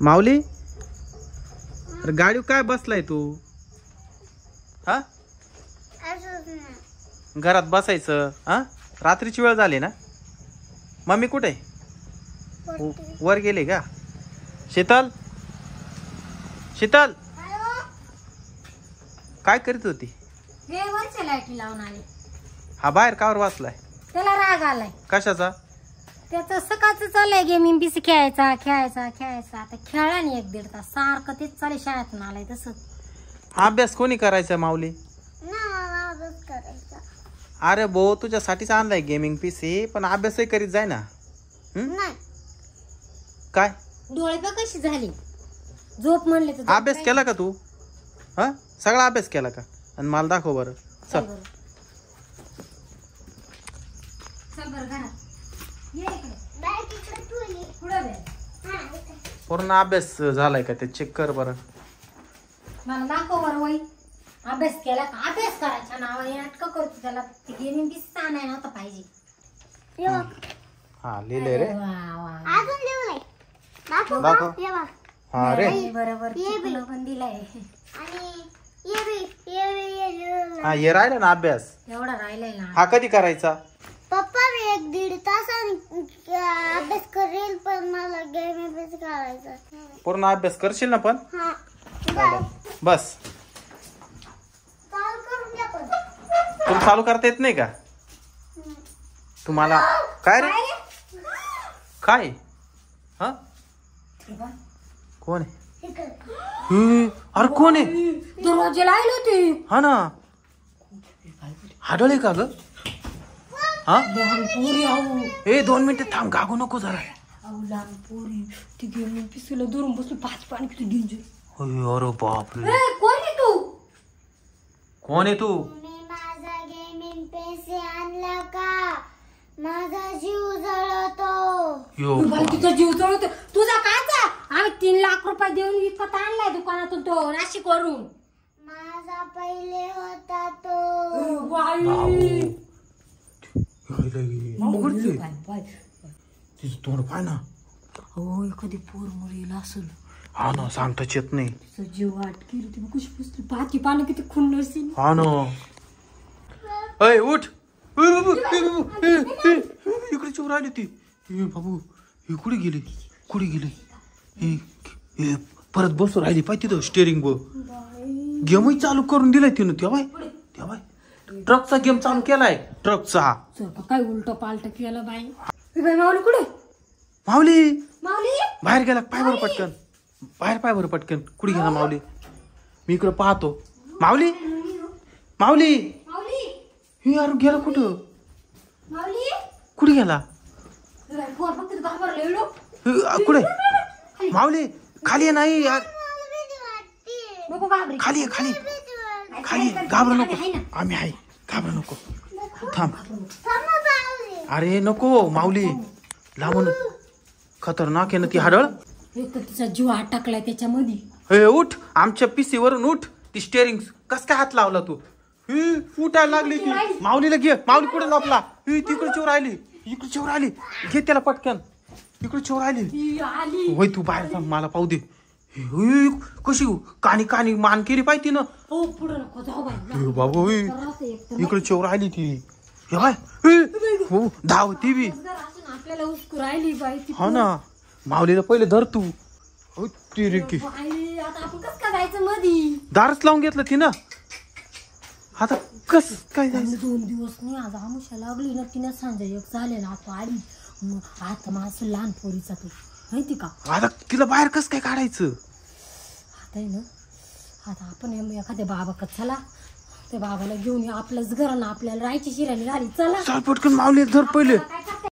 माऊली अरे गाडी काय बसलाय तू? हा घरात बसायचं हा? रात्रीची वेळ झाली ना. मम्मी कुठे? वर गेले का? शीतल शीतल काय करीत होती? वरच्या लाईटी लावून आले. हा बाहेर कावर वाचलाय? त्याला राग आलाय. कशाचा? त्याचं सकाळचं चाललंय गेमिंग पीसी खेळायचा. आता खेळा नाही 1-1.5 तास सारखं तेच चालू. शाळेतून आलाय तसं. अभ्यास कोणी करायचा माऊली? अरे भो तुझ्यासाठीच आणलाय गेमिंग पीसी, पण अभ्यासही करीत जाय ना. काय डोळे बघ कशी झाली. झोप म्हणले तर अभ्यास केला का तू? हा सगळा अभ्यास केला का? आणि मला दाखव बरं. चल बरं घरात ये पूर्ण अभ्यास झालाय का ते चेक कर बरं. मला दाखव बरं. वही अभ्यास केला का? अभ्यास करायच्या नावाने नाटकं करतो. त्याला गेमिंग पीसी आणाय नव्हतं पाहिजे. हा लिहिले रे. दाखव. हा रे बरोबर पण दिलाय. हा ये राहिला ना अभ्यास. एवढा राहिलाय ना. हा कधी करायचा? पप्पा 1-1.5 तास अभ्यास करेल, पण मला गेम पीसी करायचा. पूर्ण अभ्यास करशील ना? पण हा बस. चालू करून द्या. पण तुला चालू करता येत नाही का? तुम्हाला काय रे? काय? हा कोण आहे? अरे कोण आहे? दरवाजे लावले होते. हा ना हाडळे का ग? हा ए 2 मिनिटं थांब. गागू नको जरा. लहान पोरी ती गेमिंग पीसीला दुरून बसून 5 पाणी किती डेंजर. अरे बापरे. कोण आहे तू? कोण आहे तू? मी माझा गेमिंग पीसी आणला का? माझा जीव जळतो. तुझा जीव जळतो. तुझा काचा? आम्ही 3 लाख रुपये देऊन विकत आणलाय दुकानातून तो नाशिक वरून. माझा पहिले होता तो. तिचं तोंड पाय ना. हो एखादी पोर मुलीला असेल. हा ना सांगताच येत नाही. तिचा जीव वाट केली. ती कशी पुसली पाती पानं किती खुन्न असेल. हा ना. अय उठ. इकडे चोर आली ती. बाबू ही कुठे गेली? कुठे गेली? परत बसू राहिली पाय तिथं स्टेअरिंग वर. गेमही चालू करून दिलाय तिनं. तेव्हा ट्रकचा गेम चालू केलाय. ट्रकचा काय उलट पालट केलं बाई. माऊली कुठे? माऊली माऊली बाहेर गेला. पाय बरं पटकन. पाय बरं पटकन. कुठे गेला माऊली? मी इकडे पाहतो. माऊली माऊली माऊली हे यार गेला कुठं? माऊली कुठे गेला? कुठे? माऊली खाली नाही यार. खाली खाली घाबरू नको. आम्ही आहे. घाबरू नको. थांब. अरे नको माऊली लांबून खतरनाक आहे ना ती हाडळ. तिचा जीव अटकलाय त्याच्यामध्ये. हे उठ. आमच्या पीसी वरून उठ. ती स्टेअरिंग कस काय हात लावला तू? उठायला लागली ती. माऊलीला घे. माऊली कुठे लपला? तिकडे चोर आली. इकडे चोर आली. घे त्याला पटकन. इकडे चोर आली. होय तू बाहेर थांब मला पाहू दे. कशी कानी मान केली पाहिजे ना. बाबू इकडे चोर आली ती. धाव ती बी. आपल्याला उचकू राहिली बाई. हा ना माऊलीला पहिले धर तू. आता आपण कस काय जायचं मधी? दारच लावून घेतलं ती ना. आता कस काय जायचं? 2 दिवस नाही. आज आमुषा लागली ना. तिने सांजा एक झाले ना. आता आली आता माझं लहान पोरीचा तू माहिती का? आता तिला बाहेर कस काय काढायचं? आता आहे ना. आता आपण एखाद्या बाबा चला त्या बाबाला घेऊन आपलंच घर ना. आपल्याला राहायची शिराणी झाली. चला पटकन माऊली धर पहिले.